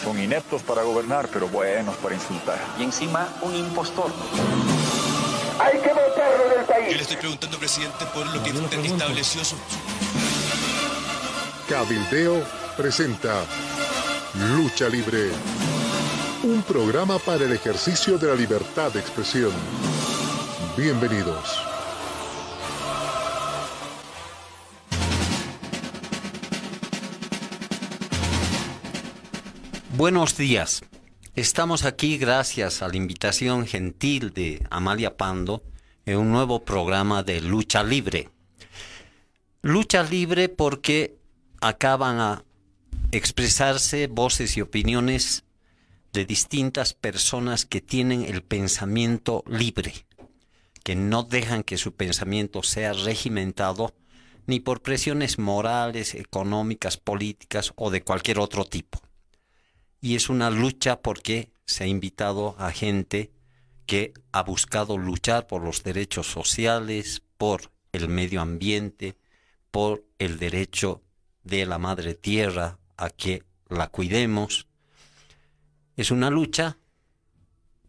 Son ineptos para gobernar, pero buenos para insultar. Y encima, un impostor. Hay que votarlo del país. Yo le estoy preguntando, presidente, por lo que usted estableció su... Cabildeo presenta Lucha Libre, un programa para el ejercicio de la libertad de expresión. Bienvenidos. Buenos días. Estamos aquí gracias a la invitación gentil de Amalia Pando en un nuevo programa de Lucha Libre. Lucha Libre porque acá van a expresarse voces y opiniones de distintas personas que tienen el pensamiento libre, que no dejan que su pensamiento sea regimentado ni por presiones morales, económicas, políticas o de cualquier otro tipo. Y es una lucha porque se ha invitado a gente que ha buscado luchar por los derechos sociales, por el medio ambiente, por el derecho de la madre tierra a que la cuidemos. Es una lucha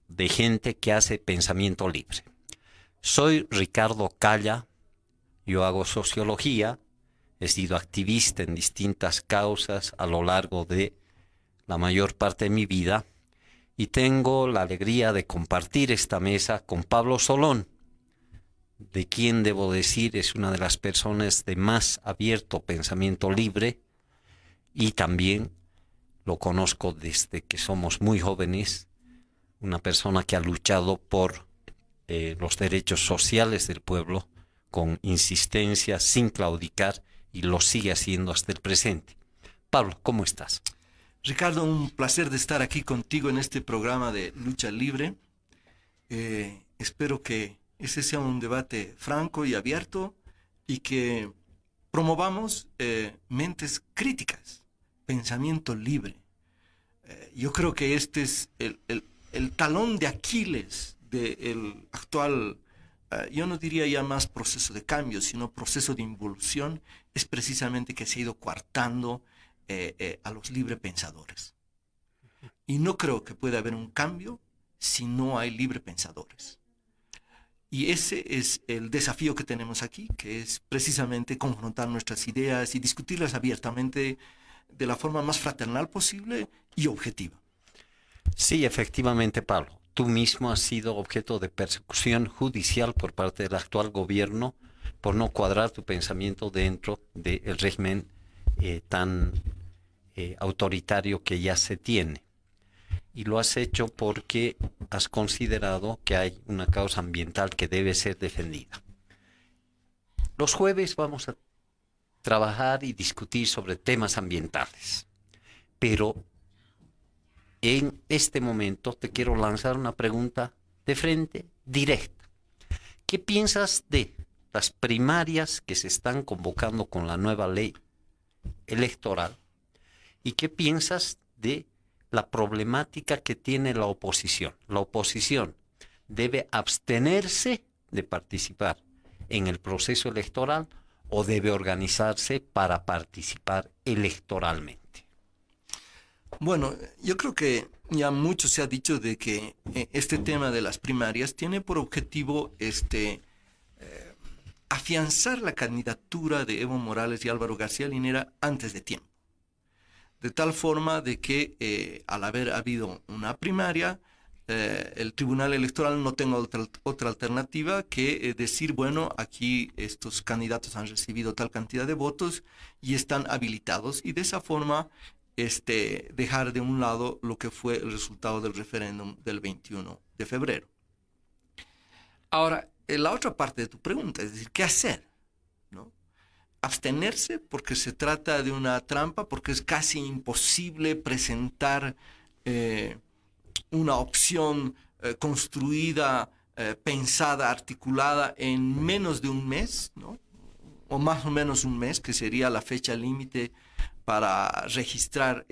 de gente que hace pensamiento libre. Soy Ricardo Calla, yo hago sociología, he sido activista en distintas causas a lo largo de la mayor parte de mi vida, y tengo la alegría de compartir esta mesa con Pablo Solón, de quien debo decir es una de las personas de más abierto pensamiento libre, y también lo conozco desde que somos muy jóvenes, una persona que ha luchado por los derechos sociales del pueblo con insistencia, sin claudicar, y lo sigue haciendo hasta el presente. Pablo, ¿cómo estás? Ricardo, un placer de estar aquí contigo en este programa de Lucha Libre. Espero que ese sea un debate franco y abierto y que promovamos mentes críticas, pensamiento libre. Yo creo que este es el talón de Aquiles del actual, yo no diría ya más proceso de cambio, sino proceso de involución, es precisamente que se ha ido coartando a los librepensadores. Y no creo que pueda haber un cambio si no hay librepensadores. Y ese es el desafío que tenemos aquí, que es precisamente confrontar nuestras ideas y discutirlas abiertamente de la forma más fraternal posible y objetiva. Sí, efectivamente, Pablo. Tú mismo has sido objeto de persecución judicial por parte del actual gobierno por no cuadrar tu pensamiento dentro del régimen tan autoritario que ya se tiene. Y lo has hecho porque has considerado que hay una causa ambiental que debe ser defendida. Los jueves vamos a trabajar y discutir sobre temas ambientales. Pero en este momento te quiero lanzar una pregunta de frente, directa. ¿Qué piensas de las primarias que se están convocando con la nueva ley electoral? ¿Y qué piensas de la problemática que tiene la oposición? La oposición debe abstenerse de participar en el proceso electoral o debe organizarse para participar electoralmente. Bueno, yo creo que ya mucho se ha dicho de que este tema de las primarias tiene por objetivo afianzar la candidatura de Evo Morales y Álvaro García Linera antes de tiempo. De tal forma de que al haber habido una primaria, el Tribunal Electoral no tenga otra alternativa que decir, bueno, aquí estos candidatos han recibido tal cantidad de votos y están habilitados, y de esa forma dejar de un lado lo que fue el resultado del referéndum del 21 de febrero. Ahora, la otra parte de tu pregunta, es decir, ¿qué hacer? ¿No? Abstenerse porque se trata de una trampa, porque es casi imposible presentar una opción construida, pensada, articulada en menos de un mes, ¿no? O más o menos un mes, que sería la fecha límite para registrar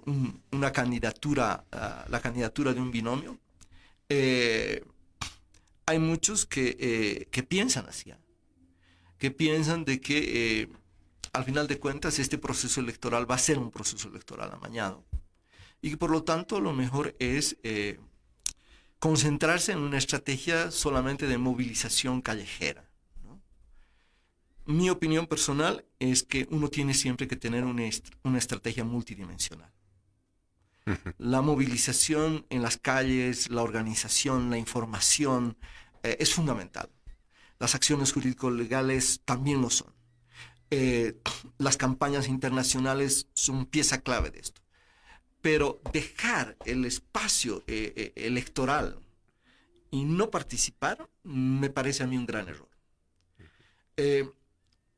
una candidatura, la candidatura de un binomio. Hay muchos que piensan así, que piensan de que al final de cuentas este proceso electoral va a ser un proceso electoral amañado. y por lo tanto lo mejor es concentrarse en una estrategia solamente de movilización callejera, ¿no? Mi opinión personal es que uno tiene siempre que tener una estrategia multidimensional. La movilización en las calles, la organización, la información es fundamental. Las acciones jurídico-legales también lo son. Las campañas internacionales son pieza clave de esto. Pero dejar el espacio electoral y no participar me parece a mí un gran error.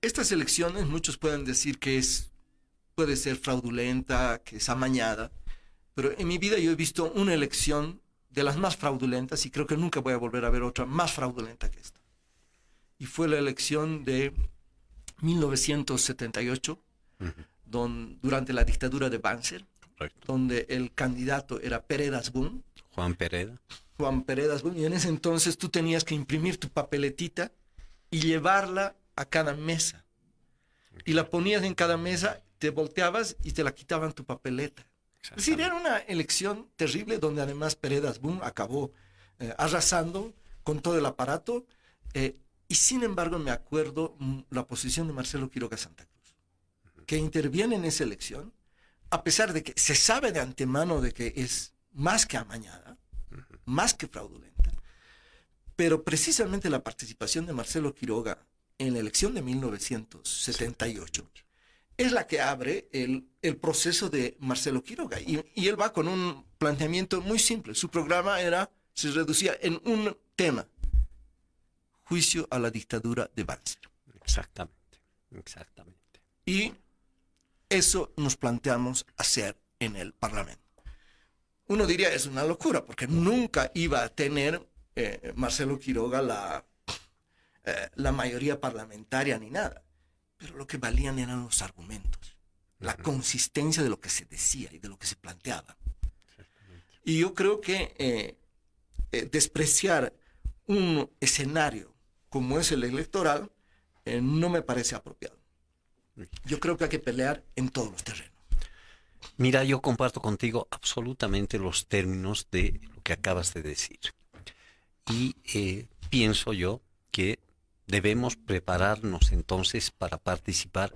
Estas elecciones, muchos pueden decir que puede ser fraudulenta, que es amañada, pero en mi vida yo he visto una elección de las más fraudulentas y creo que nunca voy a volver a ver otra más fraudulenta que esta. Y fue la elección de 1978, durante la dictadura de Banzer, donde el candidato era Pereda Asbun. Juan Pereda. Juan Pereda Asbun, y en ese entonces tú tenías que imprimir tu papeletita y llevarla a cada mesa. Y la ponías en cada mesa, te volteabas y te la quitaban tu papeleta. Es decir, era una elección terrible donde además Pereda Asbun acabó arrasando con todo el aparato. Y sin embargo me acuerdo la posición de Marcelo Quiroga Santa Cruz, que interviene en esa elección, a pesar de que se sabe de antemano de que es más que amañada, más que fraudulenta, pero precisamente la participación de Marcelo Quiroga en la elección de 1978 es la que abre el proceso de Marcelo Quiroga. Y él va con un planteamiento muy simple. Su programa se reducía en un tema: juicio a la dictadura de Banzer. Exactamente, exactamente. Y eso nos planteamos hacer en el Parlamento. Uno diría, es una locura, porque nunca iba a tener Marcelo Quiroga la mayoría parlamentaria ni nada. Pero lo que valían eran los argumentos, la consistencia de lo que se decía y de lo que se planteaba. Y yo creo que despreciar un escenario como es el electoral no me parece apropiado. Yo creo que hay que pelear en todos los terrenos. Mira, yo comparto contigo absolutamente los términos de lo que acabas de decir. Y pienso yo que debemos prepararnos entonces para participar,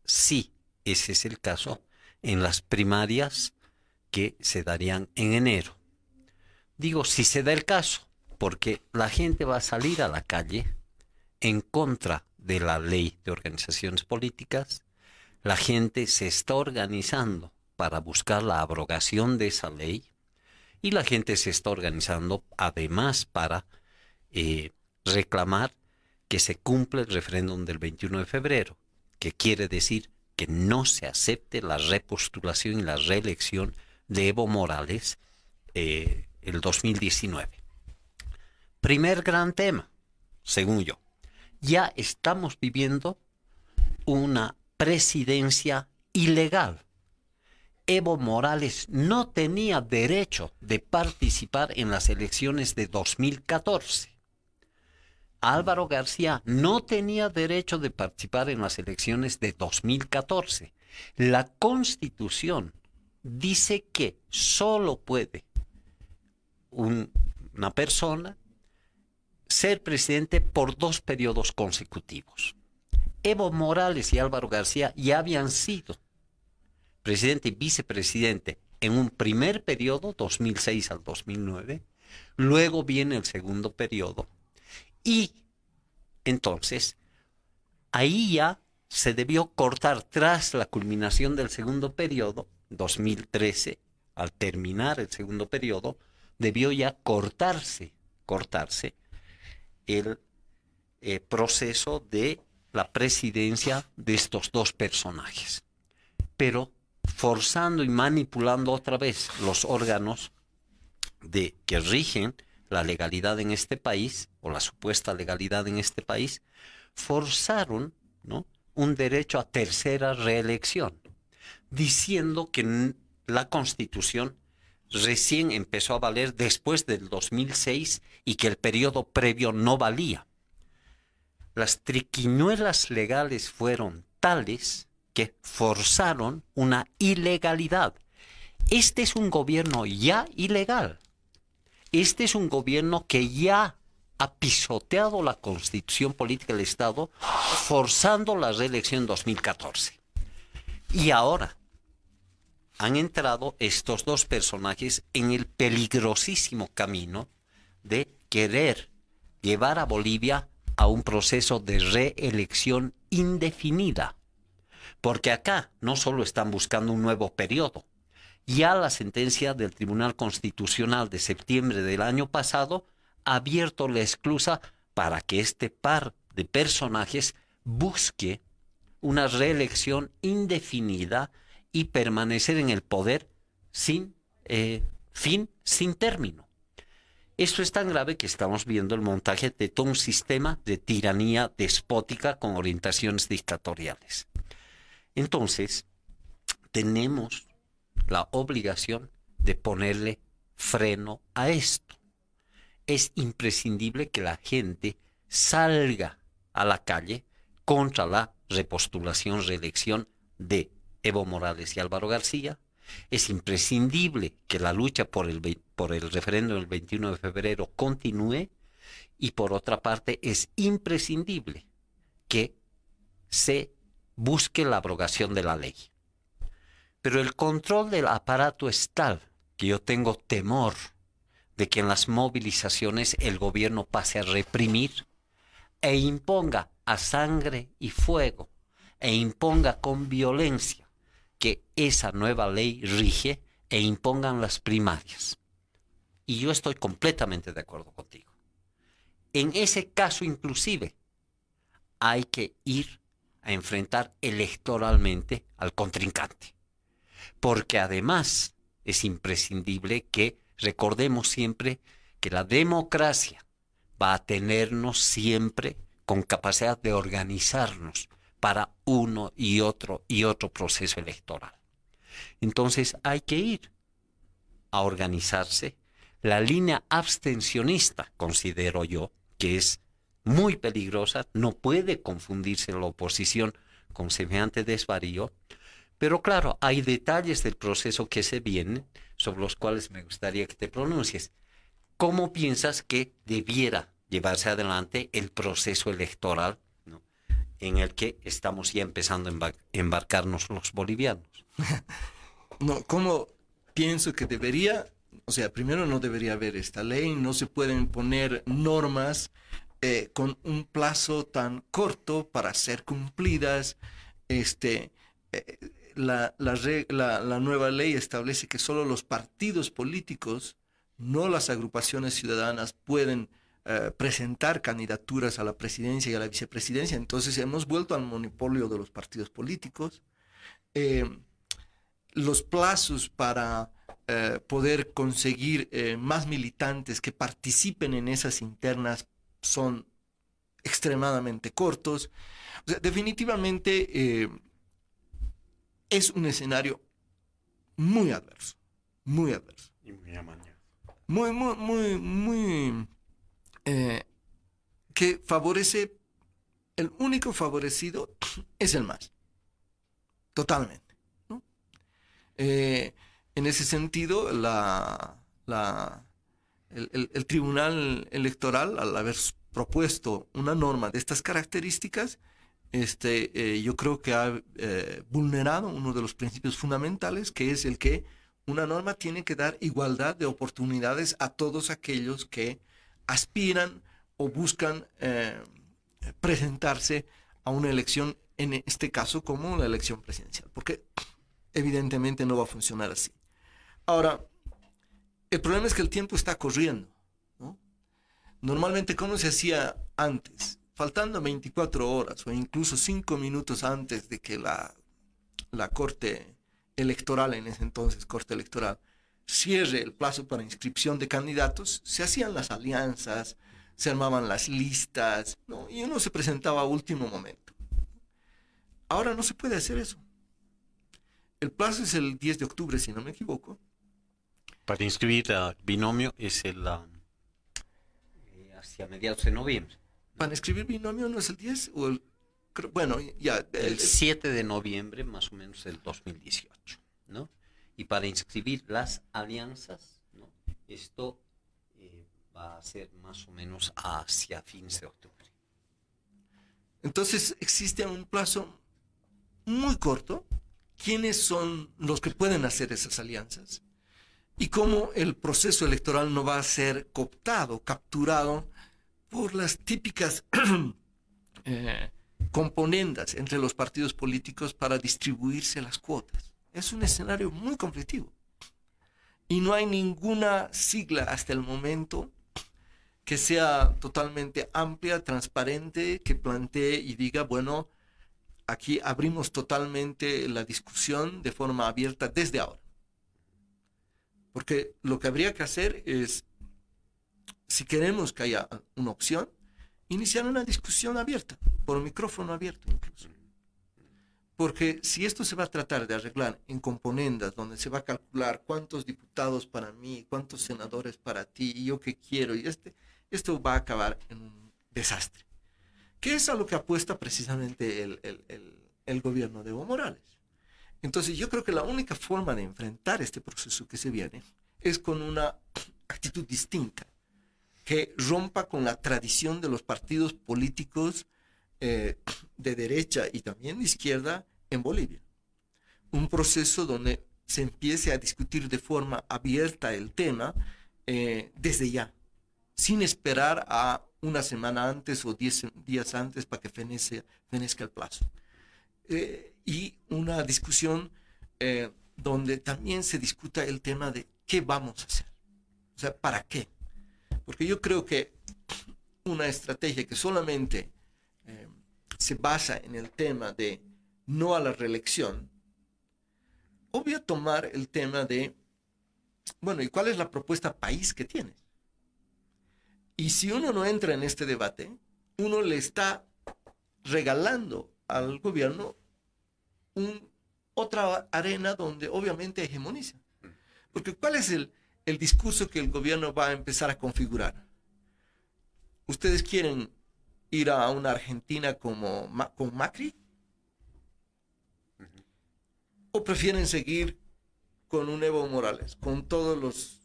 si ese es el caso, en las primarias que se darían en enero. Digo, si se da el caso, porque la gente va a salir a la calle en contra de la ley de organizaciones políticas. La gente se está organizando para buscar la abrogación de esa ley y la gente se está organizando además para reclamar que se cumpla el referéndum del 21 de febrero, que quiere decir que no se acepte la repostulación y la reelección de Evo Morales el 2019. Primer gran tema, según yo. Ya estamos viviendo una presidencia ilegal. Evo Morales no tenía derecho de participar en las elecciones de 2014. Álvaro García no tenía derecho de participar en las elecciones de 2014. La Constitución dice que solo puede una persona ser presidente por 2 periodos consecutivos. Evo Morales y Álvaro García ya habían sido presidente y vicepresidente en un primer periodo, 2006 al 2009, luego viene el segundo periodo, y entonces ahí ya se debió cortar tras la culminación del segundo periodo, 2013, al terminar el segundo periodo, debió ya cortarse el proceso de la presidencia de estos 2 personajes. Pero forzando y manipulando otra vez los órganos que rigen la legalidad en este país, o la supuesta legalidad en este país, forzaron, ¿no?, un derecho a tercera reelección, diciendo que la Constitución recién empezó a valer después del 2006 y que el periodo previo no valía. Las triquiñuelas legales fueron tales que forzaron una ilegalidad. Este es un gobierno ya ilegal. Este es un gobierno que ya ha pisoteado la Constitución Política del Estado, forzando la reelección en 2014. Y ahora han entrado estos dos personajes en el peligrosísimo camino de querer llevar a Bolivia a un proceso de reelección indefinida. Porque acá no solo están buscando un nuevo periodo. Ya la sentencia del Tribunal Constitucional de septiembre del año pasado ha abierto la esclusa para que este par de personajes busque una reelección indefinida y permanecer en el poder sin fin, sin término. Esto es tan grave que estamos viendo el montaje de todo un sistema de tiranía despótica con orientaciones dictatoriales. Entonces, tenemos la obligación de ponerle freno a esto. Es imprescindible que la gente salga a la calle contra la repostulación, reelección de Evo Morales y Álvaro García. Es imprescindible que la lucha por el referéndum del 21 de febrero continúe. Y por otra parte, es imprescindible que se busque la abrogación de la ley. Pero el control del aparato es tal que yo tengo temor de que en las movilizaciones el gobierno pase a reprimir e imponga a sangre y fuego e imponga con violencia que esa nueva ley rige e impongan las primarias. Y yo estoy completamente de acuerdo contigo. En ese caso inclusive hay que ir a enfrentar electoralmente al contrincante. Porque además es imprescindible que recordemos siempre que la democracia va a tenernos siempre con capacidad de organizarnos para uno y otro proceso electoral. Entonces hay que ir a organizarse. La línea abstencionista, considero yo, que es muy peligrosa, no puede confundirse la oposición con semejante desvarío. Pero claro, hay detalles del proceso que se vienen sobre los cuales me gustaría que te pronuncies. ¿Cómo piensas que debiera llevarse adelante el proceso electoral, ¿no?, en el que estamos ya empezando a embarcarnos los bolivianos? No, ¿cómo pienso que debería? O sea, primero no debería haber esta ley, no se pueden poner normas con un plazo tan corto para ser cumplidas. La nueva ley establece que solo los partidos políticos, no las agrupaciones ciudadanas, pueden presentar candidaturas a la presidencia y a la vicepresidencia. Entonces hemos vuelto al monopolio de los partidos políticos. Los plazos para poder conseguir más militantes que participen en esas internas son extremadamente cortos. O sea, definitivamente es un escenario muy adverso, muy adverso. Y muy amañado. Muy, que favorece, el único favorecido es el MAS. Totalmente, ¿no? En ese sentido, el Tribunal Electoral, al haber propuesto una norma de estas características, yo creo que ha vulnerado uno de los principios fundamentales, que es el que una norma tiene que dar igualdad de oportunidades a todos aquellos que aspiran o buscan presentarse a una elección, en este caso como la elección presidencial, porque evidentemente no va a funcionar así. Ahora, el problema es que el tiempo está corriendo, ¿no? Normalmente, ¿cómo se hacía antes? Faltando 24 horas o incluso 5 minutos antes de que la Corte Electoral, en ese entonces Corte Electoral, cierre el plazo para inscripción de candidatos, se hacían las alianzas, se armaban las listas, ¿no? Y uno se presentaba a último momento. Ahora no se puede hacer eso. El plazo es el 10 de octubre, si no me equivoco. Para inscribir a binomio es hacia mediados de noviembre. Para inscribir binomio no es el 10 o el... Bueno, ya... El 7 de noviembre, más o menos, del 2018, ¿no? y para inscribir las alianzas, ¿no? Esto va a ser más o menos hacia fines de octubre. Entonces existe un plazo muy corto. ¿Quiénes son los que pueden hacer esas alianzas? Y cómo el proceso electoral no va a ser cooptado, capturado por las típicas componendas entre los partidos políticos para distribuirse las cuotas. Es un escenario muy conflictivo. Y no hay ninguna sigla hasta el momento que sea totalmente amplia, transparente, que plantee y diga, bueno, aquí abrimos totalmente la discusión de forma abierta desde ahora. Porque lo que habría que hacer es, si queremos que haya una opción, iniciar una discusión abierta, por micrófono abierto incluso. Porque si esto se va a tratar de arreglar en componendas, donde se va a calcular cuántos diputados para mí, cuántos senadores para ti, y yo qué quiero, y esto va a acabar en un desastre. Que es a lo que apuesta precisamente el gobierno de Evo Morales. Entonces yo creo que la única forma de enfrentar este proceso que se viene es con una actitud distinta, que rompa con la tradición de los partidos políticos de derecha y también de izquierda en Bolivia. Un proceso donde se empiece a discutir de forma abierta el tema desde ya, sin esperar a una semana antes o 10 días antes para que fenezca el plazo. Y una discusión donde también se discuta el tema de qué vamos a hacer. O sea, ¿para qué? Porque yo creo que una estrategia que solamente se basa en el tema de no a la reelección, obvia tomar el tema de, bueno, ¿y cuál es la propuesta país que tienes? Y si uno no entra en este debate, uno le está regalando al gobierno otra arena donde obviamente hegemoniza. Porque ¿cuál es el discurso que el gobierno va a empezar a configurar? ¿Ustedes quieren ir a una Argentina con Macri? ¿O prefieren seguir con un Evo Morales? Con todos los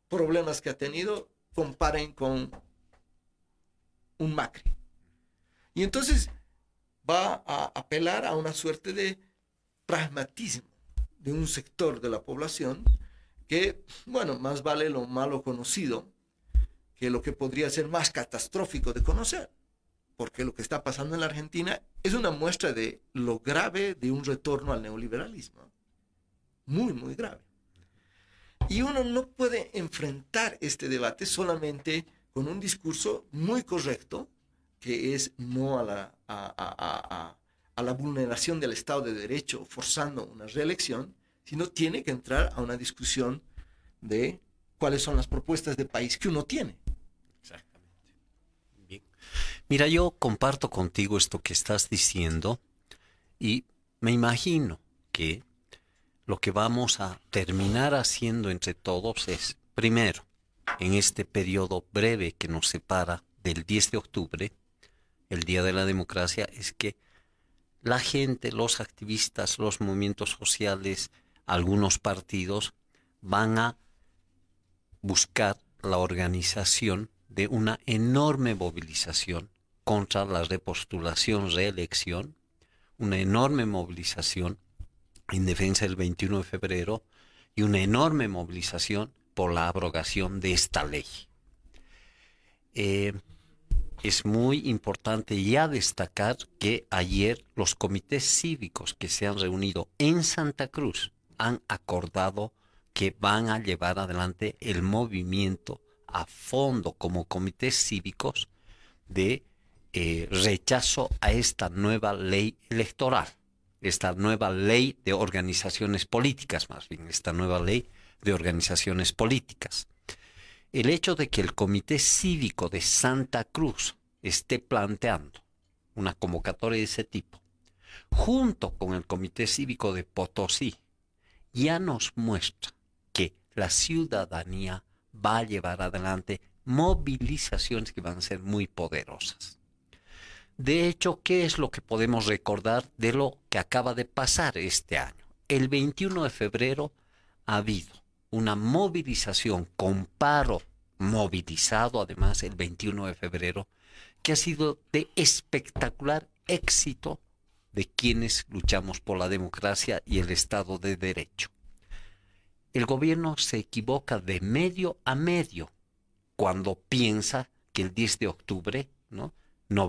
problemas que ha tenido, comparen con un Macri. Y entonces va a apelar a una suerte de pragmatismo de un sector de la población que, bueno, más vale lo malo conocido que lo que podría ser más catastrófico de conocer, porque lo que está pasando en la Argentina es una muestra de lo grave de un retorno al neoliberalismo, muy, muy grave. Y uno no puede enfrentar este debate solamente con un discurso muy correcto, que es no a la vulneración del Estado de Derecho, forzando una reelección, sino tiene que entrar a una discusión de cuáles son las propuestas de país que uno tiene. Exactamente. Bien. Mira, yo comparto contigo esto que estás diciendo y me imagino que lo que vamos a terminar haciendo entre todos es, primero, en este periodo breve que nos separa del 10 de octubre, el Día de la Democracia, es que la gente, los activistas, los movimientos sociales, algunos partidos van a buscar la organización de una enorme movilización contra la repostulación, reelección, una enorme movilización en defensa del 21 de febrero y una enorme movilización por la abrogación de esta ley. Es muy importante ya destacar que ayer los comités cívicos que se han reunido en Santa Cruz han acordado que van a llevar adelante el movimiento a fondo como comités cívicos de rechazo a esta nueva ley electoral, esta nueva ley de organizaciones políticas, más bien, esta nueva ley de organizaciones políticas. El hecho de que el Comité Cívico de Santa Cruz esté planteando una convocatoria de ese tipo, junto con el Comité Cívico de Potosí, ya nos muestra que la ciudadanía va a llevar adelante movilizaciones que van a ser muy poderosas. De hecho, ¿qué es lo que podemos recordar de lo que acaba de pasar este año? El 21 de febrero ha habido una movilización con paro movilizado, además, el 21 de febrero, que ha sido de espectacular éxito de quienes luchamos por la democracia y el Estado de Derecho. El gobierno se equivoca de medio a medio cuando piensa que el 10 de octubre no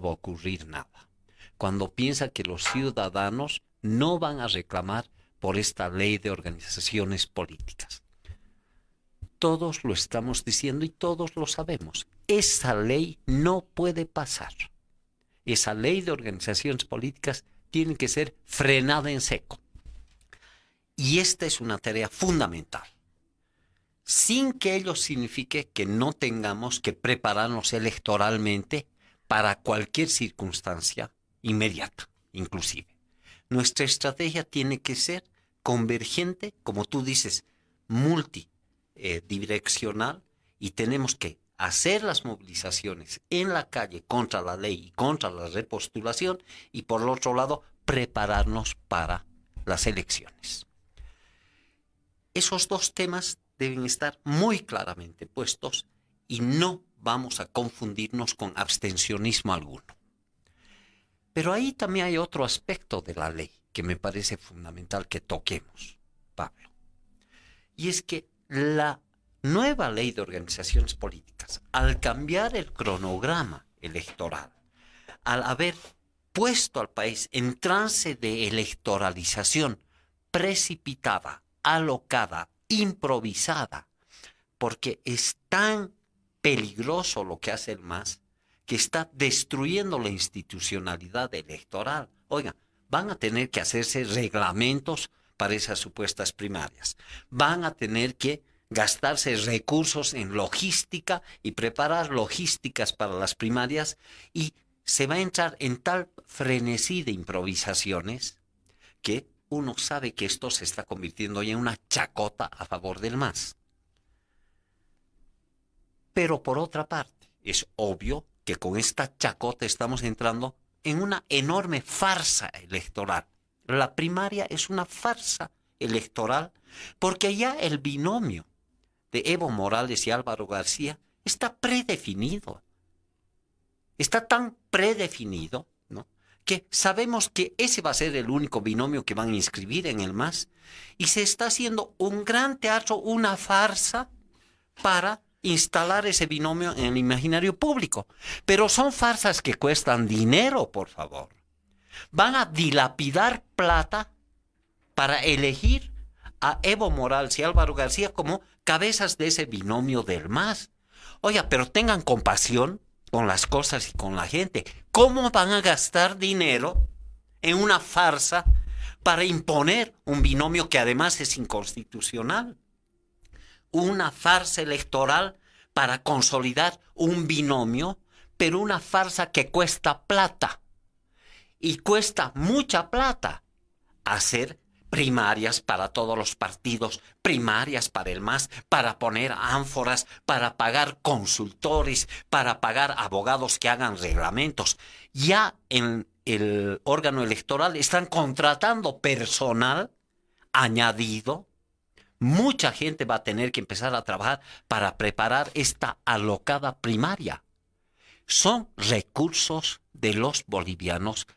va a ocurrir nada. Cuando piensa que los ciudadanos no van a reclamar por esta ley de organizaciones políticas. Todos lo estamos diciendo y todos lo sabemos. Esa ley no puede pasar. Esa ley de organizaciones políticas tiene que ser frenada en seco. Y esta es una tarea fundamental. Sin que ello signifique que no tengamos que prepararnos electoralmente para cualquier circunstancia inmediata, inclusive. Nuestra estrategia tiene que ser convergente, como tú dices, multidireccional, y tenemos que hacer las movilizaciones en la calle contra la ley y contra la repostulación, y por el otro lado, prepararnos para las elecciones. Esos dos temas deben estar muy claramente puestos y no vamos a confundirnos con abstencionismo alguno. Pero ahí también hay otro aspecto de la ley que me parece fundamental que toquemos, Pablo. Y es que la nueva ley de organizaciones políticas, al cambiar el cronograma electoral, al haber puesto al país en trance de electoralización precipitada, alocada, improvisada, porque es tan peligroso lo que hace el MAS, que está destruyendo la institucionalidad electoral. Oigan, van a tener que hacerse reglamentos para esas supuestas primarias. Van a tener que gastarse recursos en logística y preparar logísticas para las primarias, y se va a entrar en tal frenesí de improvisaciones que uno sabe que esto se está convirtiendo ya en una chacota a favor del MAS. Pero por otra parte, es obvio que con esta chacota estamos entrando en una enorme farsa electoral. La primaria es una farsa electoral porque ya el binomio de Evo Morales y Álvaro García está predefinido. Está tan predefinido, ¿no?, que sabemos que ese va a ser el único binomio que van a inscribir en el MAS, y se está haciendo un gran teatro, una farsa para instalar ese binomio en el imaginario público. Pero son farsas que cuestan dinero, por favor. Van a dilapidar plata para elegir a Evo Morales y Álvaro García como cabezas de ese binomio del MAS. Oiga, pero tengan compasión con las cosas y con la gente. ¿Cómo van a gastar dinero en una farsa para imponer un binomio que además es inconstitucional? Una farsa electoral para consolidar un binomio, pero una farsa que cuesta plata. Y cuesta mucha plata hacer primarias para todos los partidos, primarias para el MAS, para poner ánforas, para pagar consultores, para pagar abogados que hagan reglamentos. Ya en el órgano electoral están contratando personal añadido. Mucha gente va a tener que empezar a trabajar para preparar esta alocada primaria. Son recursos de los bolivianos,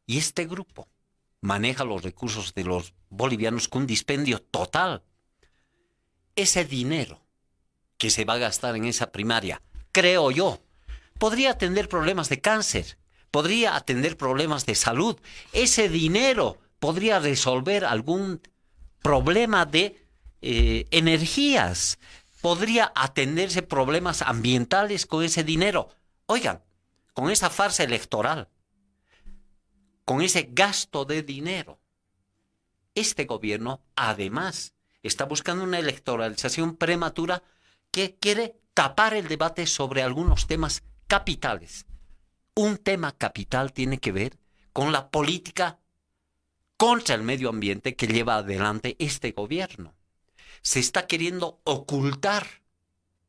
y este grupo maneja los recursos de los bolivianos con un dispendio total. Ese dinero que se va a gastar en esa primaria, creo yo, podría atender problemas de cáncer, podría atender problemas de salud. Ese dinero podría resolver algún problema de energías, podría atenderse problemas ambientales con ese dinero. Oigan, con esa farsa electoral, con ese gasto de dinero, este gobierno además está buscando una electoralización prematura que quiere tapar el debate sobre algunos temas capitales. Un tema capital tiene que ver con la política contra el medio ambiente que lleva adelante este gobierno. Se está queriendo ocultar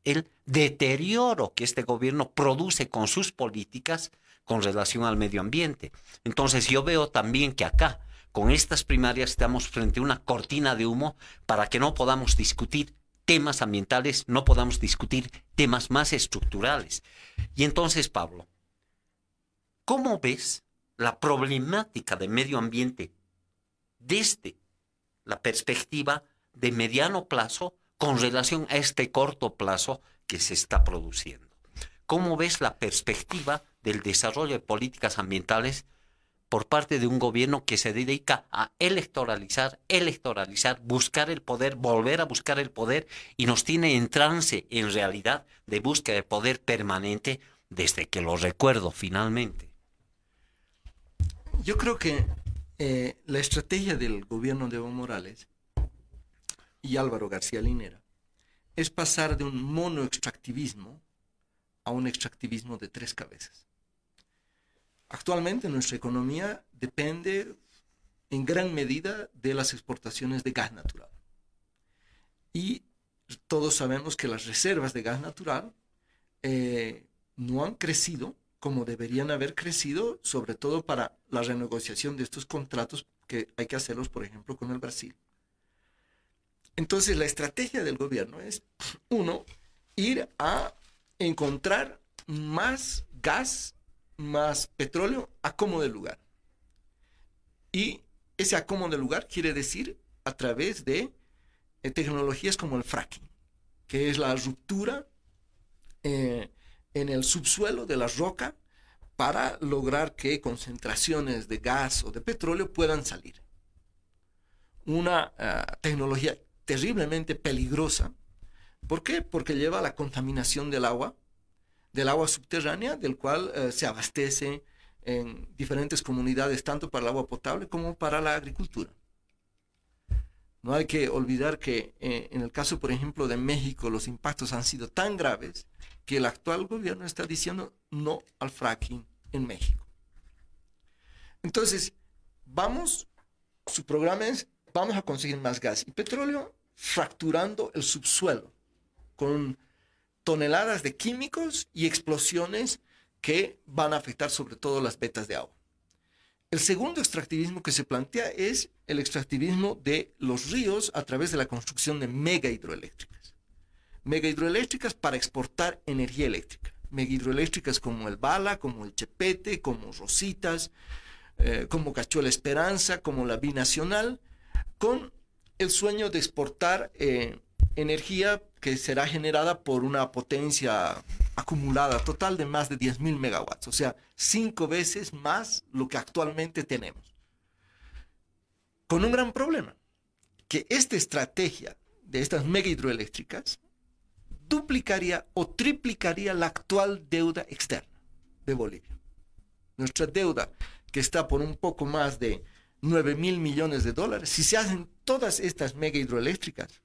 el deterioro que este gobierno produce con sus políticas con relación al medio ambiente. Entonces yo veo también que acá, con estas primarias estamos frente a una cortina de humo para que no podamos discutir temas ambientales, no podamos discutir temas más estructurales. Y entonces, Pablo, ¿cómo ves la problemática del medio ambiente desde la perspectiva de mediano plazo con relación a este corto plazo que se está produciendo? ¿Cómo ves la perspectiva del desarrollo de políticas ambientales por parte de un gobierno que se dedica a electoralizar, buscar el poder, volver a buscar el poder y nos tiene en trance, en realidad, de búsqueda de poder permanente desde que lo recuerdo finalmente? Yo creo que la estrategia del gobierno de Evo Morales y Álvaro García Linera es pasar de un monoextractivismo a un extractivismo de tres cabezas. Actualmente nuestra economía depende en gran medida de las exportaciones de gas natural. Y todos sabemos que las reservas de gas natural no han crecido como deberían haber crecido, sobre todo para la renegociación de estos contratos que hay que hacerlos, por ejemplo, con el Brasil. Entonces la estrategia del gobierno es, uno, ir a encontrar más gas, más petróleo a como de lugar. Y ese a como de lugar quiere decir a través de tecnologías como el fracking, que es la ruptura en el subsuelo de la roca para lograr que concentraciones de gas o de petróleo puedan salir. Una tecnología terriblemente peligrosa. ¿Por qué? Porque lleva a la contaminación del agua subterránea, del cual se abastece en diferentes comunidades, tanto para el agua potable como para la agricultura. No hay que olvidar que en el caso, por ejemplo, de México, los impactos han sido tan graves que el actual gobierno está diciendo no al fracking en México. Entonces, su programa es, vamos a conseguir más gas y petróleo fracturando el subsuelo con toneladas de químicos y explosiones que van a afectar sobre todo las vetas de agua. El segundo extractivismo que se plantea es el extractivismo de los ríos a través de la construcción de mega hidroeléctricas. Mega hidroeléctricas para exportar energía eléctrica. Mega hidroeléctricas como el Bala, como el Chepete, como Rositas, como Cachuela Esperanza, como la Binacional, con el sueño de exportar energía que será generada por una potencia acumulada total de más de 10.000 megawatts, o sea, 5 veces más lo que actualmente tenemos. Con un gran problema, que esta estrategia de estas mega hidroeléctricas duplicaría o triplicaría la actual deuda externa de Bolivia. Nuestra deuda, que está por un poco más de 9.000 millones de dólares, si se hacen todas estas mega hidroeléctricas,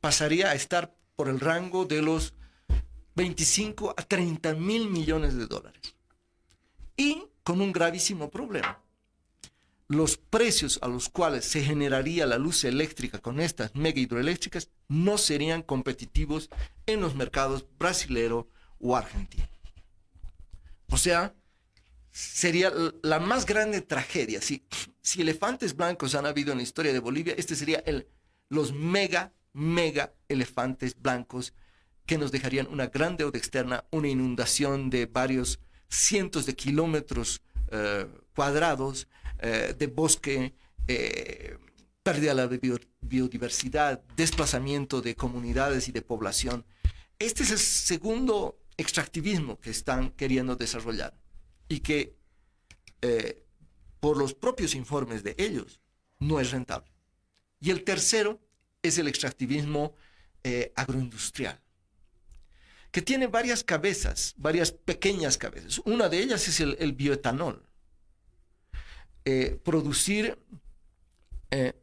pasaría a estar por el rango de los 25 a 30.000 millones de dólares. Y con un gravísimo problema. Los precios a los cuales se generaría la luz eléctrica con estas mega hidroeléctricas no serían competitivos en los mercados brasilero o argentino. O sea, sería la más grande tragedia. Si elefantes blancos han habido en la historia de Bolivia, este sería los mega elefantes blancos que nos dejarían una gran deuda externa, una inundación de varios cientos de kilómetros cuadrados de bosque, pérdida de la biodiversidad, desplazamiento de comunidades y de población. Este es el segundo extractivismo que están queriendo desarrollar y que por los propios informes de ellos no es rentable. Y el tercero es el extractivismo agroindustrial, que tiene varias cabezas, varias pequeñas cabezas. Una de ellas es el bioetanol. Producir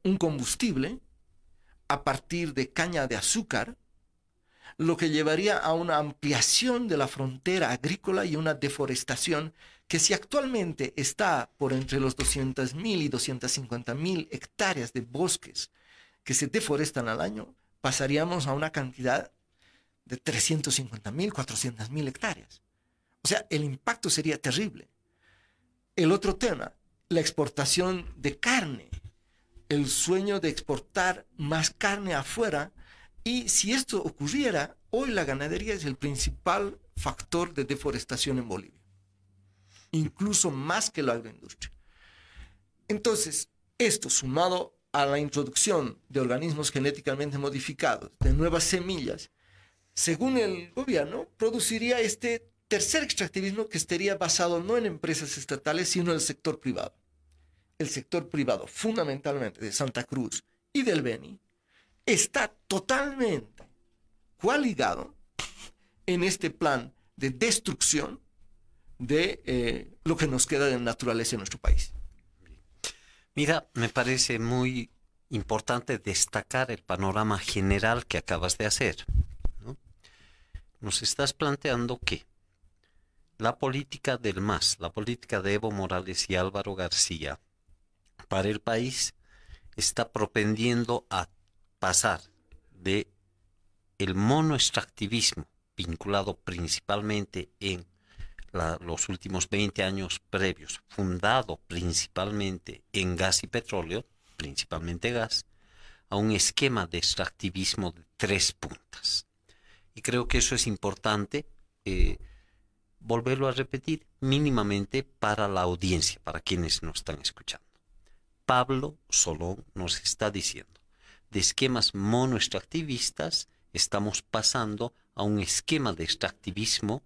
un combustible a partir de caña de azúcar, lo que llevaría a una ampliación de la frontera agrícola y una deforestación que, si actualmente está por entre los 200.000 y 250.000 hectáreas de bosques que se deforestan al año, pasaríamos a una cantidad de 350.000, 400.000 hectáreas. O sea, el impacto sería terrible. El otro tema, la exportación de carne, el sueño de exportar más carne afuera. Y si esto ocurriera, hoy la ganadería es el principal factor de deforestación en Bolivia, incluso más que la agroindustria. Entonces, esto sumado a la introducción de organismos genéticamente modificados, de nuevas semillas, según el gobierno, produciría este tercer extractivismo que estaría basado no en empresas estatales, sino en el sector privado. El sector privado, fundamentalmente de Santa Cruz y del Beni, está totalmente coaligado en este plan de destrucción de lo que nos queda de naturaleza en nuestro país. Mira, me parece muy importante destacar el panorama general que acabas de hacer, ¿no? Nos estás planteando que la política del MAS, la política de Evo Morales y Álvaro García, para el país está propendiendo a pasar de el monoextractivismo, vinculado principalmente en los últimos 20 años previos, fundado principalmente en gas y petróleo, principalmente gas, a un esquema de extractivismo de 3 puntas. Y creo que eso es importante volverlo a repetir mínimamente para la audiencia, para quienes nos están escuchando. Pablo Solón nos está diciendo, de esquemas monoextractivistas estamos pasando a un esquema de extractivismo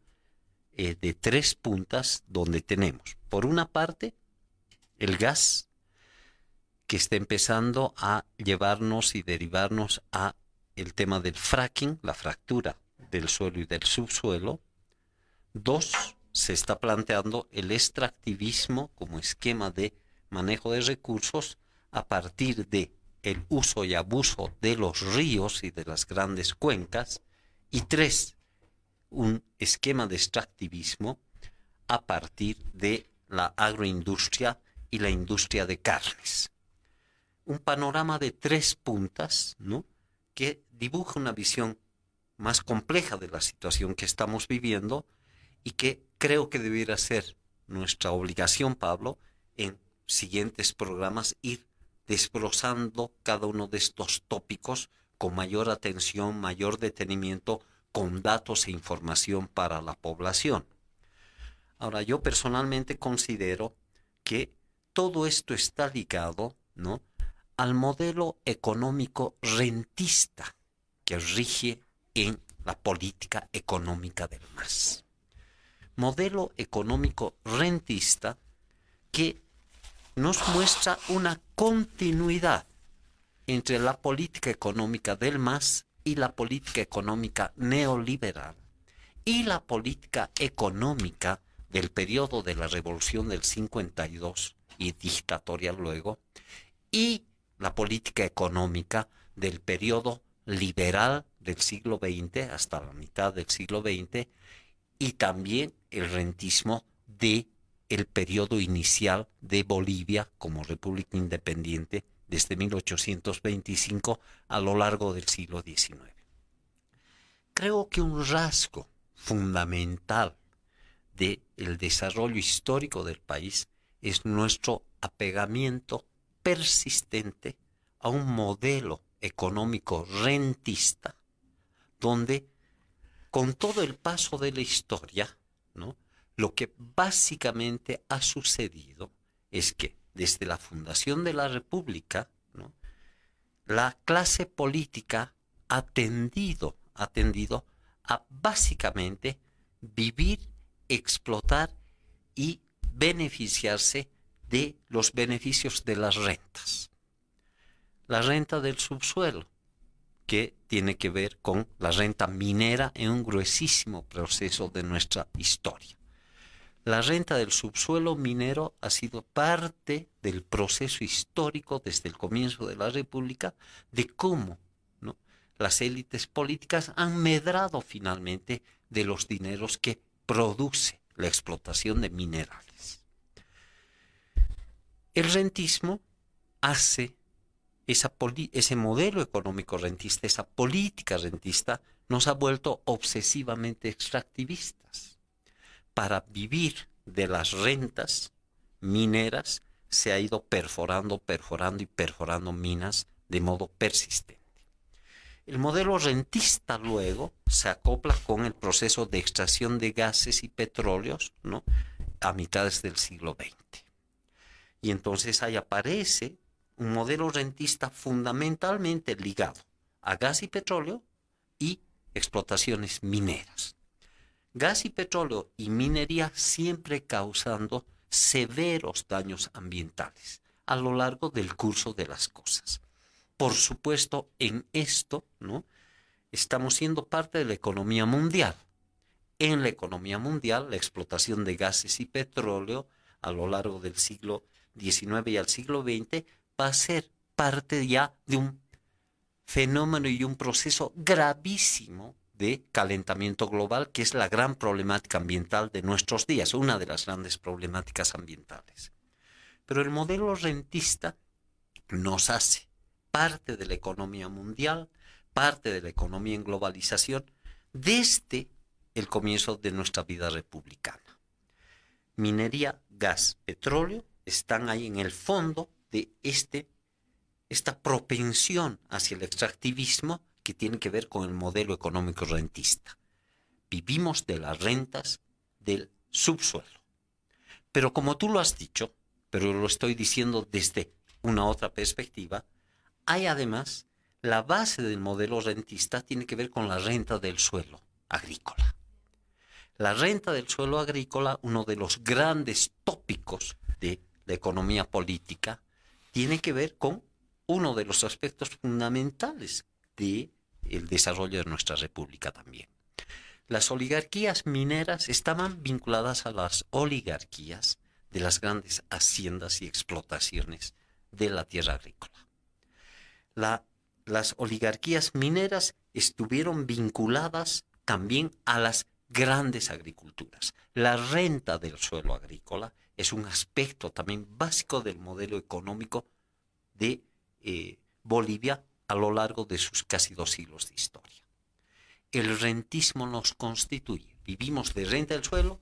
de 3 puntas, donde tenemos, por una parte, el gas, que está empezando a llevarnos y derivarnos a el tema del fracking, la fractura del suelo y del subsuelo. 2, se está planteando el extractivismo como esquema de manejo de recursos a partir de el uso y abuso de los ríos y de las grandes cuencas. Y 3, un esquema de extractivismo a partir de la agroindustria y la industria de carnes. Un panorama de 3 puntas, ¿no?, que dibuja una visión más compleja de la situación que estamos viviendo y que creo que debiera ser nuestra obligación, Pablo, en siguientes programas ir desbrozando cada uno de estos tópicos con mayor atención, mayor detenimiento, con datos e información para la población. Ahora, yo personalmente considero que todo esto está ligado, ¿no?, al modelo económico rentista que rige en la política económica del MAS. Modelo económico rentista que nos muestra una continuidad entre la política económica del MAS y la política económica neoliberal y la política económica del periodo de la Revolución del 52 y dictatorial luego, y la política económica del periodo liberal del siglo XX hasta la mitad del siglo XX, y también el rentismo del periodo inicial de Bolivia como república independiente desde 1825 a lo largo del siglo XIX. Creo que un rasgo fundamental del desarrollo histórico del país es nuestro apegamiento persistente a un modelo económico rentista, donde con todo el paso de la historia, ¿no?, lo que básicamente ha sucedido es que desde la fundación de la República, ¿no?, la clase política ha tendido a básicamente vivir, explotar y beneficiarse de los beneficios de las rentas. La renta del subsuelo, que tiene que ver con la renta minera en un gruesísimo proceso de nuestra historia. La renta del subsuelo minero ha sido parte del proceso histórico desde el comienzo de la República, de cómo, ¿no?, las élites políticas han medrado finalmente de los dineros que produce la explotación de minerales. El rentismo hace ese modelo económico rentista, esa política rentista, nos ha vuelto obsesivamente extractivistas. Para vivir de las rentas mineras se ha ido perforando minas de modo persistente. El modelo rentista luego se acopla con el proceso de extracción de gases y petróleos, ¿no?, a mitades del siglo XX. Y entonces ahí aparece un modelo rentista fundamentalmente ligado a gas y petróleo y explotaciones mineras. Gas y petróleo y minería siempre causando severos daños ambientales a lo largo del curso de las cosas. Por supuesto, en esto, ¿no?, estamos siendo parte de la economía mundial. En la economía mundial, la explotación de gases y petróleo a lo largo del siglo XIX y al siglo XX va a ser parte ya de un fenómeno y un proceso gravísimo de calentamiento global, que es la gran problemática ambiental de nuestros días, una de las grandes problemáticas ambientales. Pero el modelo rentista nos hace parte de la economía mundial, parte de la economía en globalización, desde el comienzo de nuestra vida republicana. Minería, gas, petróleo están ahí en el fondo de esta propensión hacia el extractivismo que tiene que ver con el modelo económico rentista. Vivimos de las rentas del subsuelo. Pero como tú lo has dicho, pero lo estoy diciendo desde una otra perspectiva, hay además la base del modelo rentista tiene que ver con la renta del suelo agrícola. La renta del suelo agrícola, uno de los grandes tópicos de la economía política, tiene que ver con uno de los aspectos fundamentales del desarrollo de nuestra república también. Las oligarquías mineras estaban vinculadas a las oligarquías de las grandes haciendas y explotaciones de la tierra agrícola. Las oligarquías mineras estuvieron vinculadas también a las grandes agriculturas. La renta del suelo agrícola es un aspecto también básico del modelo económico de Bolivia a lo largo de sus casi 2 siglos de historia. El rentismo nos constituye. Vivimos de renta del suelo,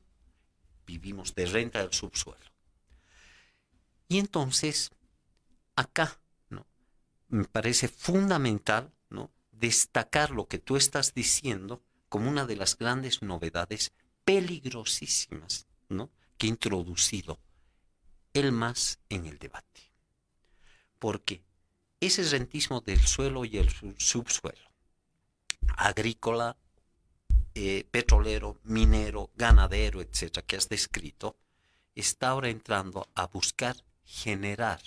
vivimos de renta del subsuelo. Y entonces, acá, ¿no?, me parece fundamental, ¿no?, destacar lo que tú estás diciendo como una de las grandes novedades peligrosísimas, ¿no?, que ha introducido el MAS en el debate. Porque ese rentismo del suelo y el subsuelo, agrícola, petrolero, minero, ganadero, etcétera, que has descrito, está ahora entrando a buscar generar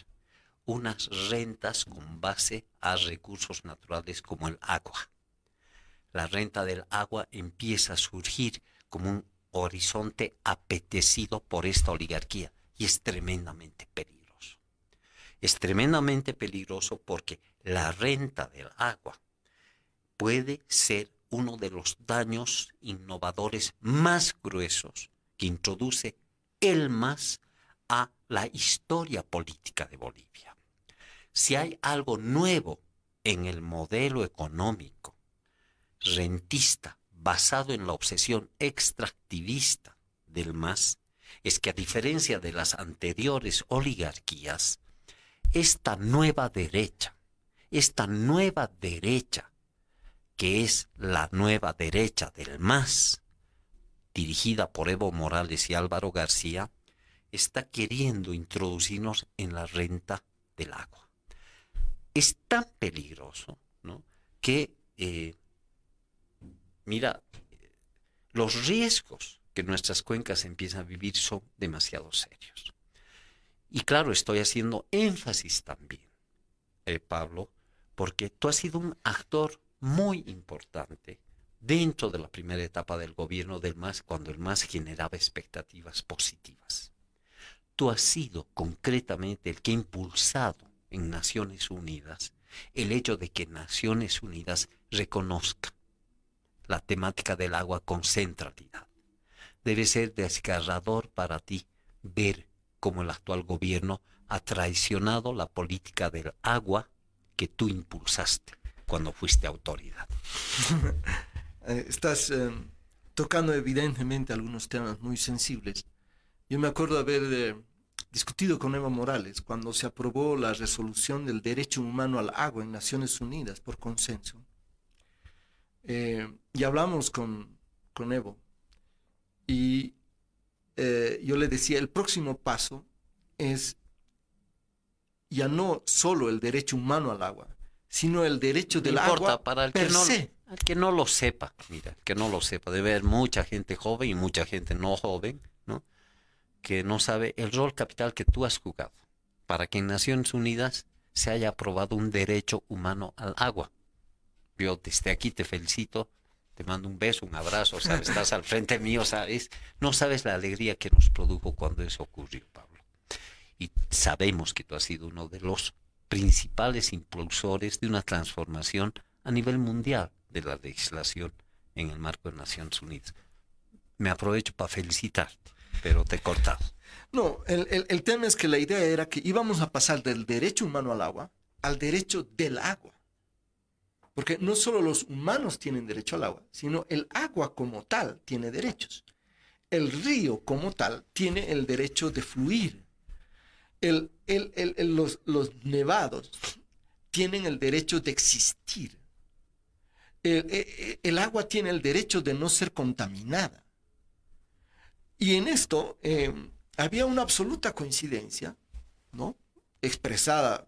unas rentas con base a recursos naturales como el agua. La renta del agua empieza a surgir como un horizonte apetecido por esta oligarquía y es tremendamente peligroso. Es tremendamente peligroso porque la renta del agua puede ser uno de los daños innovadores más gruesos que introduce el MAS a la historia política de Bolivia. Si hay algo nuevo en el modelo económico rentista basado en la obsesión extractivista del MAS, es que a diferencia de las anteriores oligarquías, esta nueva derecha, que es la nueva derecha del MAS, dirigida por Evo Morales y Álvaro García, está queriendo introducirnos en la renta del agua. Es tan peligroso, ¿no?, que, mira, los riesgos que nuestras cuencas empiezan a vivir son demasiado serios. Y claro, estoy haciendo énfasis también, Pablo, porque tú has sido un actor muy importante dentro de la primera etapa del gobierno del MAS, cuando el MAS generaba expectativas positivas. Tú has sido concretamente el que ha impulsado en Naciones Unidas el hecho de que Naciones Unidas reconozca la temática del agua con centralidad. Debe ser desgarrador para ti ver cómo el actual gobierno ha traicionado la política del agua que tú impulsaste cuando fuiste autoridad. Estás tocando evidentemente algunos temas muy sensibles. Yo me acuerdo haber discutido con Evo Morales cuando se aprobó la resolución del derecho humano al agua en Naciones Unidas por consenso. Y hablamos con Evo y yo le decía, el próximo paso es ya no solo el derecho humano al agua, sino el derecho del agua para el per se. que no lo sepa, mira, que no lo sepa. Debe haber mucha gente joven y mucha gente no joven, ¿no?, que no sabe el rol capital que tú has jugado para que en Naciones Unidas se haya aprobado un derecho humano al agua. Yo desde aquí te felicito, te mando un beso, un abrazo, ¿sabes? Estás al frente mío, ¿sabes? No sabes la alegría que nos produjo cuando eso ocurrió, Pablo. Y sabemos que tú has sido uno de los principales impulsores de una transformación a nivel mundial de la legislación en el marco de Naciones Unidas. Me aprovecho para felicitarte, pero te he cortado. No, el tema es que la idea era que íbamos a pasar del derecho humano al agua al derecho del agua. Porque no solo los humanos tienen derecho al agua, sino el agua como tal tiene derechos. El río como tal tiene el derecho de fluir. Los nevados tienen el derecho de existir. El agua tiene el derecho de no ser contaminada. Y en esto había una absoluta coincidencia, ¿no?, expresada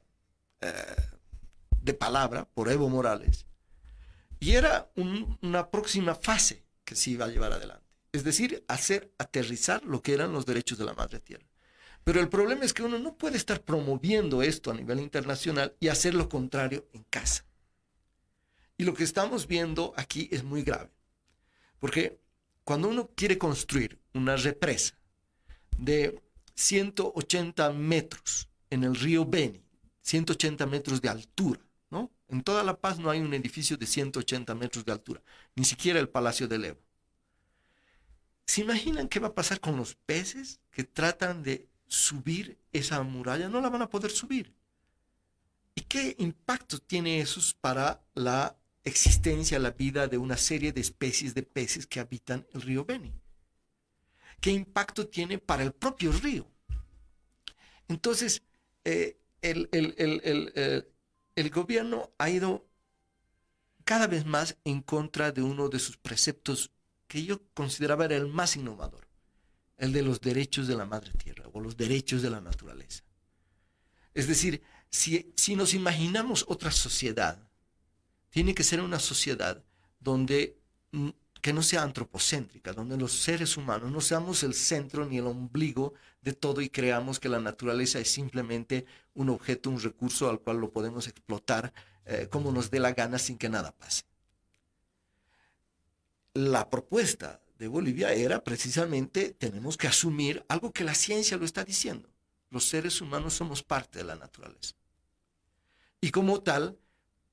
de palabra por Evo Morales, y era una próxima fase que se iba a llevar adelante. Es decir, hacer aterrizar lo que eran los derechos de la madre tierra. Pero el problema es que uno no puede estar promoviendo esto a nivel internacional y hacer lo contrario en casa. Y lo que estamos viendo aquí es muy grave. Porque cuando uno quiere construir una represa de 180 metros en el río Beni, 180 metros de altura, ¿no? En toda La Paz no hay un edificio de 180 metros de altura, ni siquiera el Palacio del Evo. ¿Se imaginan qué va a pasar con los peces que tratan de subir esa muralla? No la van a poder subir. ¿Y qué impacto tiene eso para la existencia, la vida de una serie de especies de peces que habitan el río Beni? ¿Qué impacto tiene para el propio río? Entonces, el gobierno ha ido cada vez más en contra de uno de sus preceptos que yo consideraba era el más innovador, el de los derechos de la madre tierra o los derechos de la naturaleza. Es decir, si nos imaginamos otra sociedad, tiene que ser una sociedad donde que no sea antropocéntrica, donde los seres humanos no seamos el centro ni el ombligo de todo y creamos que la naturaleza es simplemente un objeto, un recurso al cual lo podemos explotar como nos dé la gana sin que nada pase. La propuesta de Bolivia era precisamente, tenemos que asumir algo que la ciencia lo está diciendo. Los seres humanos somos parte de la naturaleza. Y como tal,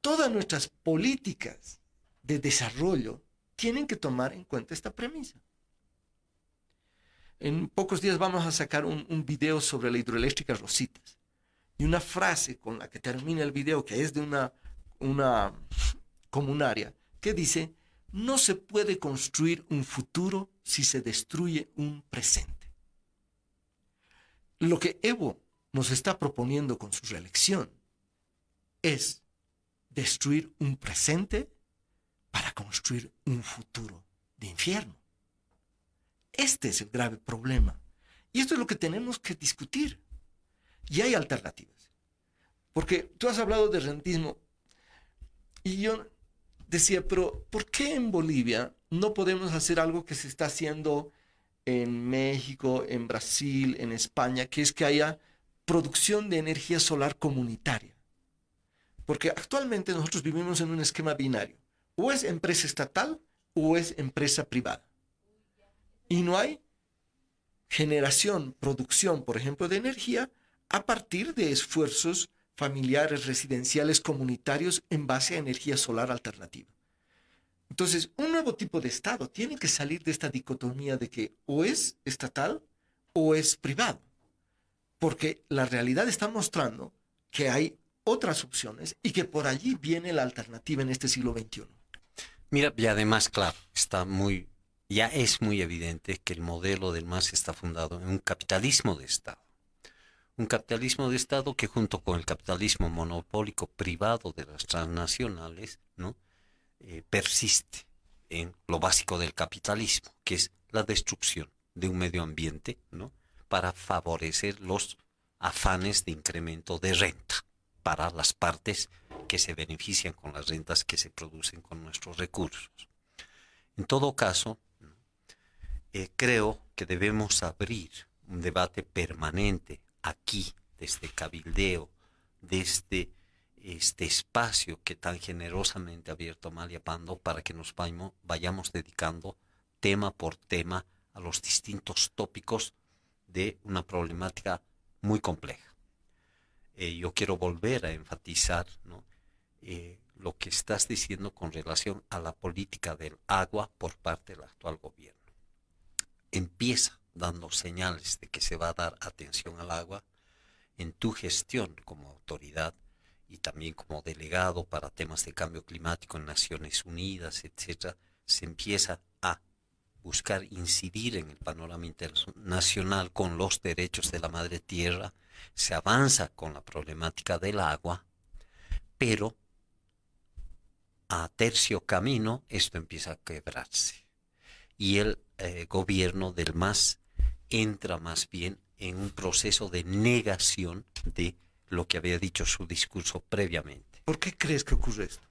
todas nuestras políticas de desarrollo tienen que tomar en cuenta esta premisa. En pocos días vamos a sacar un video sobre la hidroeléctrica Rositas. Y una frase con la que termina el video, que es de una comunaria, que dice: no se puede construir un futuro si se destruye un presente. Lo que Evo nos está proponiendo con su reelección es destruir un presente para construir un futuro de infierno. Este es el grave problema. Y esto es lo que tenemos que discutir. Y hay alternativas. Porque tú has hablado de rentismo y yo decía, pero ¿por qué en Bolivia no podemos hacer algo que se está haciendo en México, en Brasil, en España, que es que haya producción de energía solar comunitaria? Porque actualmente nosotros vivimos en un esquema binario. O es empresa estatal o es empresa privada. Y no hay generación, producción, por ejemplo, de energía a partir de esfuerzos familiares, residenciales, comunitarios en base a energía solar alternativa. Entonces, un nuevo tipo de Estado tiene que salir de esta dicotomía de que o es estatal o es privado. Porque la realidad está mostrando que hay otras opciones y que por allí viene la alternativa en este siglo XXI. Mira, y además, claro, ya es muy evidente que el modelo del MAS está fundado en un capitalismo de Estado. Un capitalismo de Estado que junto con el capitalismo monopólico privado de las transnacionales, ¿no? Persiste en lo básico del capitalismo, que es la destrucción de un medio ambiente, ¿no? Para favorecer los afanes de incremento de renta para las partes que se benefician con las rentas que se producen con nuestros recursos. En todo caso, creo que debemos abrir un debate permanente aquí, desde Cabildeo, desde este espacio que tan generosamente ha abierto Amalia Pando, para que nos vayamos dedicando tema por tema a los distintos tópicos de una problemática muy compleja. Yo quiero volver a enfatizar, ¿no? Lo que estás diciendo con relación a la política del agua por parte del actual gobierno. Empieza dando señales de que se va a dar atención al agua en tu gestión como autoridad y también como delegado para temas de cambio climático en Naciones Unidas, etc. Se empieza a buscar incidir en el panorama internacional con los derechos de la madre tierra, se avanza con la problemática del agua, pero a tercio camino esto empieza a quebrarse. Y el gobierno del MAS entra más bien en un proceso de negación de lo que había dicho su discurso previamente. ¿Por qué crees que ocurre esto?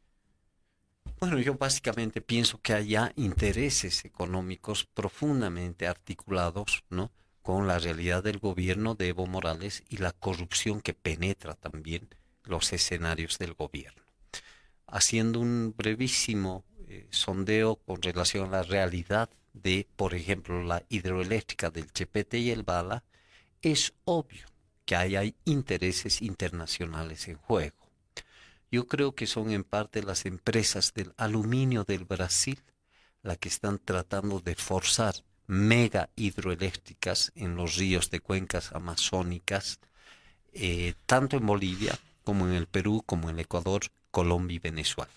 Bueno, yo básicamente pienso que hay intereses económicos profundamente articulados, ¿no?, con la realidad del gobierno de Evo Morales y la corrupción que penetra también los escenarios del gobierno. Haciendo un brevísimo sondeo con relación a la realidad de, por ejemplo, la hidroeléctrica del Chepete y el Bala, es obvio que hay intereses internacionales en juego. Yo creo que son en parte las empresas del aluminio del Brasil las que están tratando de forzar mega hidroeléctricas en los ríos de cuencas amazónicas, tanto en Bolivia como en el Perú, como en Ecuador, Colombia y Venezuela.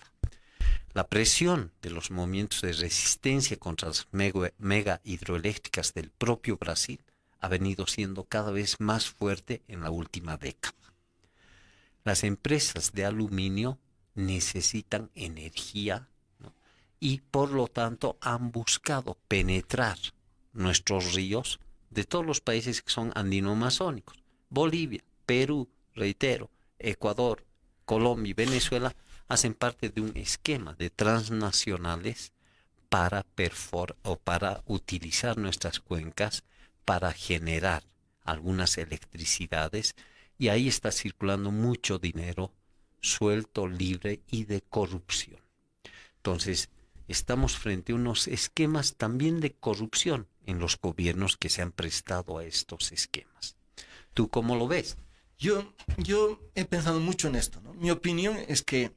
La presión de los movimientos de resistencia contra las mega hidroeléctricas del propio Brasil ha venido siendo cada vez más fuerte en la última década. Las empresas de aluminio necesitan energía, ¿no?, y por lo tanto han buscado penetrar nuestros ríos de todos los países que son andino-amazónicos. Bolivia, Perú, reitero, Ecuador, Colombia y Venezuela hacen parte de un esquema de transnacionales para utilizar nuestras cuencas para generar algunas electricidades, y ahí está circulando mucho dinero suelto, libre y de corrupción. Entonces, estamos frente a unos esquemas también de corrupción en los gobiernos que se han prestado a estos esquemas. ¿Tú cómo lo ves? Yo he pensado mucho en esto, ¿no? Mi opinión es que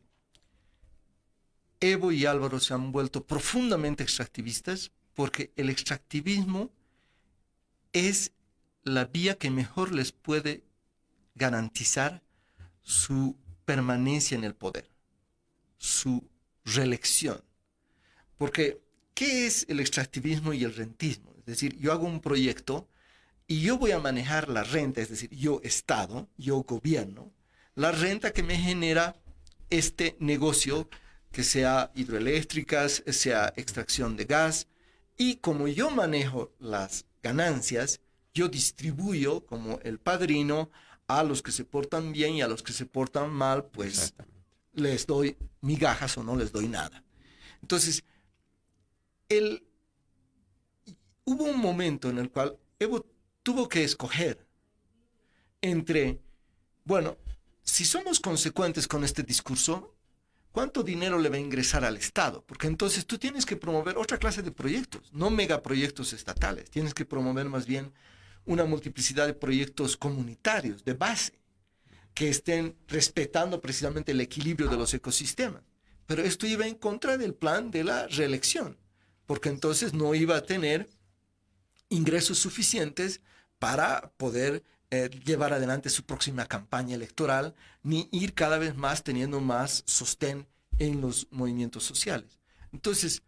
Evo y Álvaro se han vuelto profundamente extractivistas porque el extractivismo es la vía que mejor les puede garantizar su permanencia en el poder, su reelección. Porque, ¿qué es el extractivismo y el rentismo? Es decir, yo hago un proyecto y yo voy a manejar la renta, es decir, yo Estado, yo gobierno, la renta que me genera este negocio, que sea hidroeléctricas, sea extracción de gas, y como yo manejo las ganancias, yo distribuyo como el padrino a los que se portan bien y a los que se portan mal, pues les doy migajas o no les doy nada. Entonces, hubo un momento en el cual Evo tuvo que escoger entre, bueno, si somos consecuentes con este discurso, ¿cuánto dinero le va a ingresar al Estado? Porque entonces tú tienes que promover otra clase de proyectos, no megaproyectos estatales. Tienes que promover más bien una multiplicidad de proyectos comunitarios, de base, que estén respetando precisamente el equilibrio de los ecosistemas. Pero esto iba en contra del plan de la reelección, porque entonces no iba a tener ingresos suficientes para poder llevar adelante su próxima campaña electoral, ni ir cada vez más teniendo más sostén en los movimientos sociales. Entonces,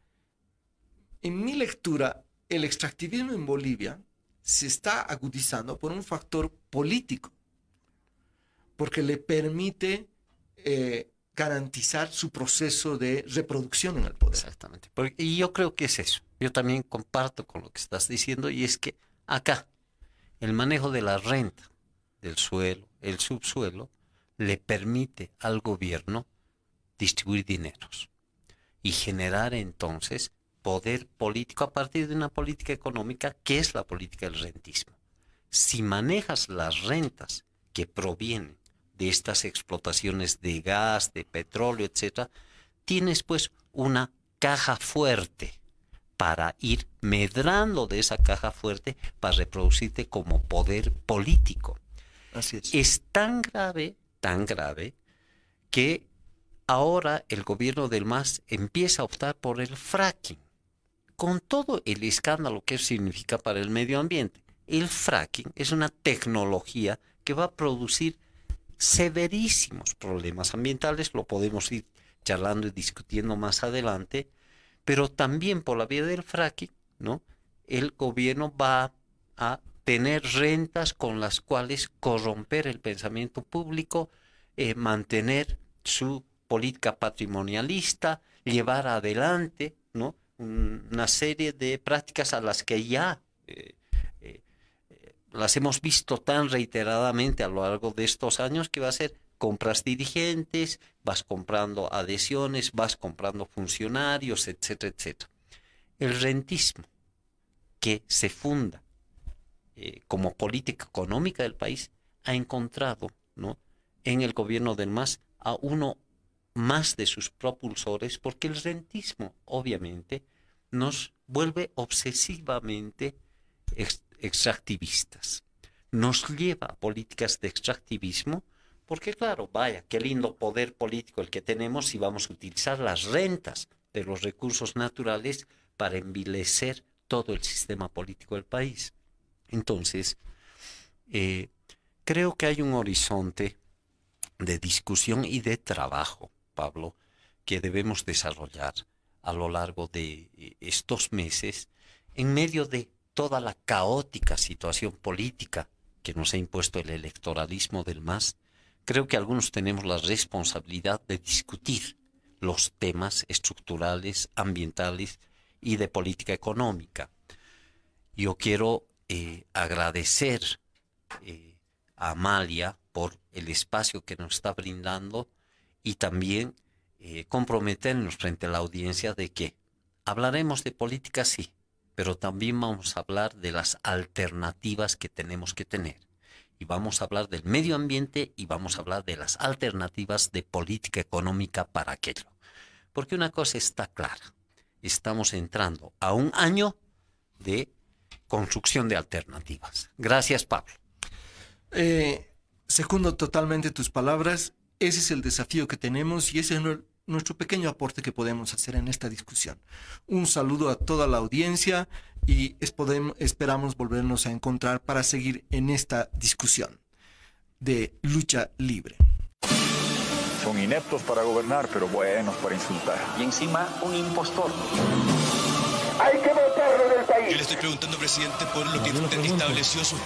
en mi lectura, el extractivismo en Bolivia se está agudizando por un factor político, porque le permite garantizar su proceso de reproducción en el poder. Exactamente. Y yo creo que es eso. Yo también comparto con lo que estás diciendo, y es que acá el manejo de la renta, del suelo, el subsuelo, le permite al gobierno distribuir dineros y generar entonces poder político a partir de una política económica que es la política del rentismo. Si manejas las rentas que provienen de estas explotaciones de gas, de petróleo, etcétera, tienes pues una caja fuerte para ir medrando de esa caja fuerte para reproducirte como poder político. Así es. Es tan grave, que ahora el gobierno del MAS empieza a optar por el fracking, con todo el escándalo que significa para el medio ambiente. El fracking es una tecnología que va a producir severísimos problemas ambientales, lo podemos ir charlando y discutiendo más adelante, pero también por la vía del fracking, ¿no? El gobierno va a tener rentas con las cuales corromper el pensamiento público, mantener su política patrimonialista, llevar adelante, ¿no?, una serie de prácticas a las que ya las hemos visto tan reiteradamente a lo largo de estos años, que va a ser compras dirigentes, vas comprando adhesiones, vas comprando funcionarios, etcétera, etcétera. El rentismo, que se funda como política económica del país, ha encontrado, ¿no?, en el gobierno del MAS a uno más de sus propulsores, porque el rentismo obviamente nos vuelve obsesivamente extractivistas, nos lleva a políticas de extractivismo, porque claro, vaya, qué lindo poder político el que tenemos si vamos a utilizar las rentas de los recursos naturales para envilecer todo el sistema político del país. Entonces, creo que hay un horizonte de discusión y de trabajo, Pablo, que debemos desarrollar a lo largo de estos meses, en medio de toda la caótica situación política que nos ha impuesto el electoralismo del MAS. Creo que algunos tenemos la responsabilidad de discutir los temas estructurales, ambientales y de política económica. Yo quiero agradecer a Amalia por el espacio que nos está brindando y también comprometernos frente a la audiencia de que hablaremos de política, sí, pero también vamos a hablar de las alternativas que tenemos que tener. Y vamos a hablar del medio ambiente y vamos a hablar de las alternativas de política económica para aquello. Porque una cosa está clara, estamos entrando a un año de construcción de alternativas. Gracias, Pablo. Secundo totalmente tus palabras. Ese es el desafío que tenemos y ese es nuestro pequeño aporte que podemos hacer en esta discusión. Un saludo a toda la audiencia y esperamos volvernos a encontrar para seguir en esta discusión de lucha libre. Son ineptos para gobernar, pero buenos para insultar. Y encima un impostor. Hay que votarlo del país. Yo le estoy preguntando, presidente, por lo que estableció su...